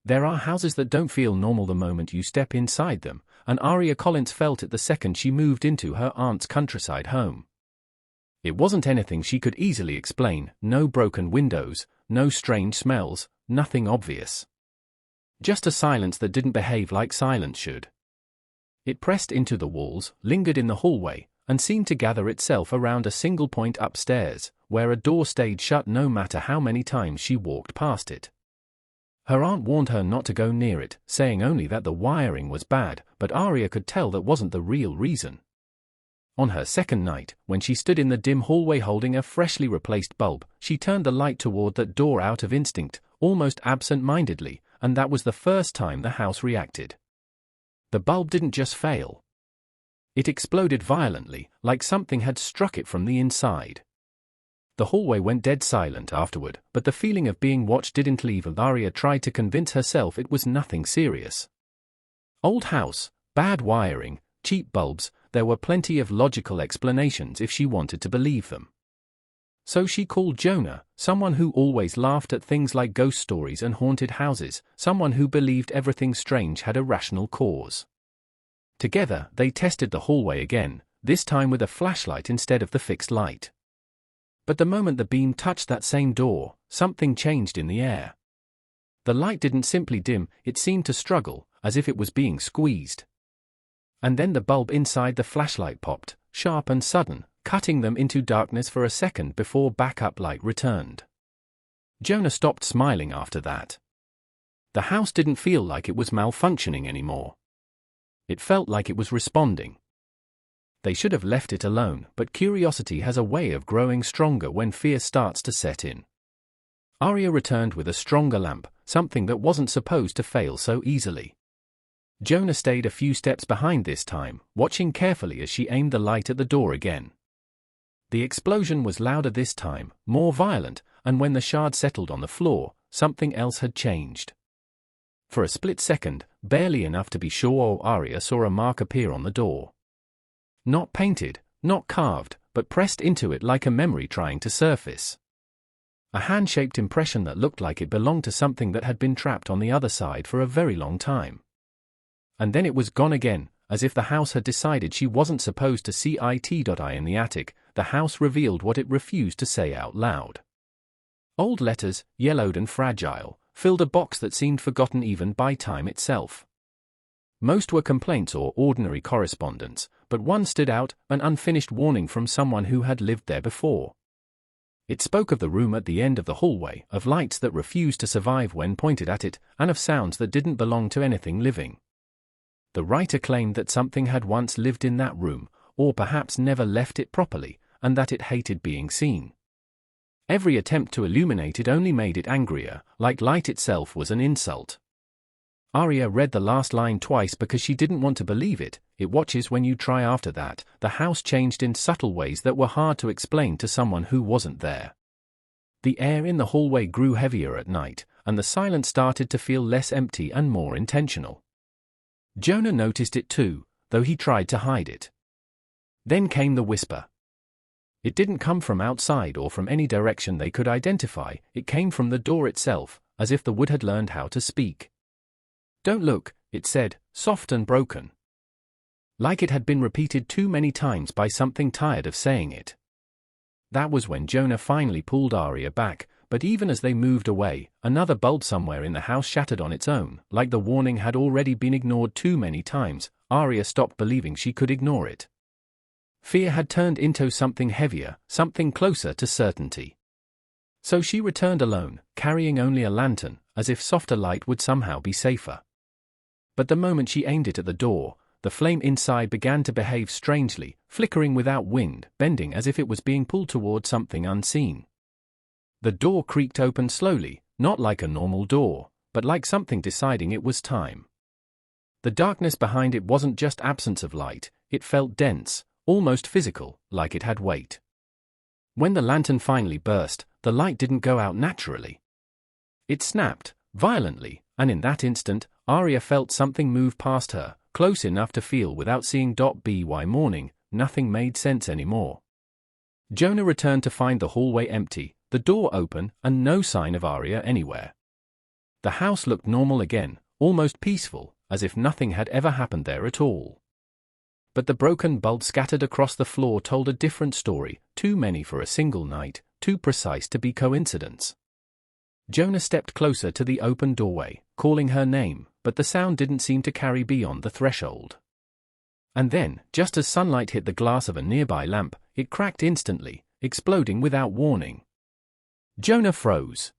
There are houses that don't feel normal the moment you step inside them, and Aria Collins felt it the second she moved into her aunt's countryside home. It wasn't anything she could easily explain, no broken windows, no strange smells, nothing obvious. Just a silence that didn't behave like silence should. It pressed into the walls, lingered in the hallway, and seemed to gather itself around a single point upstairs, where a door stayed shut no matter how many times she walked past it. Her aunt warned her not to go near it, saying only that the wiring was bad, but Aria could tell that wasn't the real reason. On her second night, when she stood in the dim hallway holding a freshly replaced bulb, she turned the light toward that door out of instinct, almost absent-mindedly, and that was the first time the house reacted. The bulb didn't just fail. It exploded violently, like something had struck it from the inside. The hallway went dead silent afterward, but the feeling of being watched didn't leave, and Aria tried to convince herself it was nothing serious. Old house, bad wiring, cheap bulbs, there were plenty of logical explanations if she wanted to believe them. So she called Jonah, someone who always laughed at things like ghost stories and haunted houses, someone who believed everything strange had a rational cause. Together, they tested the hallway again, this time with a flashlight instead of the fixed light. But the moment the beam touched that same door, something changed in the air. The light didn't simply dim, it seemed to struggle, as if it was being squeezed. And then the bulb inside the flashlight popped, sharp and sudden, cutting them into darkness for a second before backup light returned. Jonah stopped smiling after that. The house didn't feel like it was malfunctioning anymore. It felt like it was responding. They should have left it alone, but curiosity has a way of growing stronger when fear starts to set in. Aria returned with a stronger lamp, something that wasn't supposed to fail so easily. Jonah stayed a few steps behind this time, watching carefully as she aimed the light at the door again. The explosion was louder this time, more violent, and when the shard settled on the floor, something else had changed. For a split second, barely enough to be sure, Aria saw a mark appear on the door. Not painted, not carved, but pressed into it like a memory trying to surface. A hand-shaped impression that looked like it belonged to something that had been trapped on the other side for a very long time. And then it was gone again, as if the house had decided she wasn't supposed to see it. In the attic, the house revealed what it refused to say out loud. Old letters, yellowed and fragile, filled a box that seemed forgotten even by time itself. Most were complaints or ordinary correspondence, but one stood out, an unfinished warning from someone who had lived there before. It spoke of the room at the end of the hallway, of lights that refused to survive when pointed at it, and of sounds that didn't belong to anything living. The writer claimed that something had once lived in that room, or perhaps never left it properly, and that it hated being seen. Every attempt to illuminate it only made it angrier, like light itself was an insult. Aria read the last line twice because she didn't want to believe it. It watches when you try. After that, the house changed in subtle ways that were hard to explain to someone who wasn't there. The air in the hallway grew heavier at night, and the silence started to feel less empty and more intentional. Jonah noticed it too, though he tried to hide it. Then came the whisper. It didn't come from outside or from any direction they could identify, it came from the door itself, as if the wood had learned how to speak. "Don't look," it said, soft and broken. Like it had been repeated too many times by something tired of saying it. That was when Jonah finally pulled Aria back, but even as they moved away, another bulb somewhere in the house shattered on its own, like the warning had already been ignored too many times. Aria stopped believing she could ignore it. Fear had turned into something heavier, something closer to certainty. So she returned alone, carrying only a lantern, as if softer light would somehow be safer. But the moment she aimed it at the door, the flame inside began to behave strangely, flickering without wind, bending as if it was being pulled toward something unseen. The door creaked open slowly, not like a normal door, but like something deciding it was time. The darkness behind it wasn't just absence of light, it felt dense, almost physical, like it had weight. When the lantern finally burst, the light didn't go out naturally. It snapped, violently, and in that instant, Aria felt something move past her, close enough to feel without seeing. By morning, nothing made sense anymore. Jonah returned to find the hallway empty, the door open, and no sign of Aria anywhere. The house looked normal again, almost peaceful, as if nothing had ever happened there at all. But the broken bulbs scattered across the floor told a different story, too many for a single night, too precise to be coincidence. Jonah stepped closer to the open doorway, calling her name, but the sound didn't seem to carry beyond the threshold. And then, just as sunlight hit the glass of a nearby lamp, it cracked instantly, exploding without warning. Jonah froze.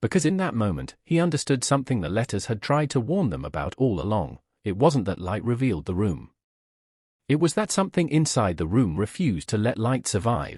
Because in that moment, he understood something the letters had tried to warn them about all along. It wasn't that light revealed the room. It was that something inside the room refused to let light survive.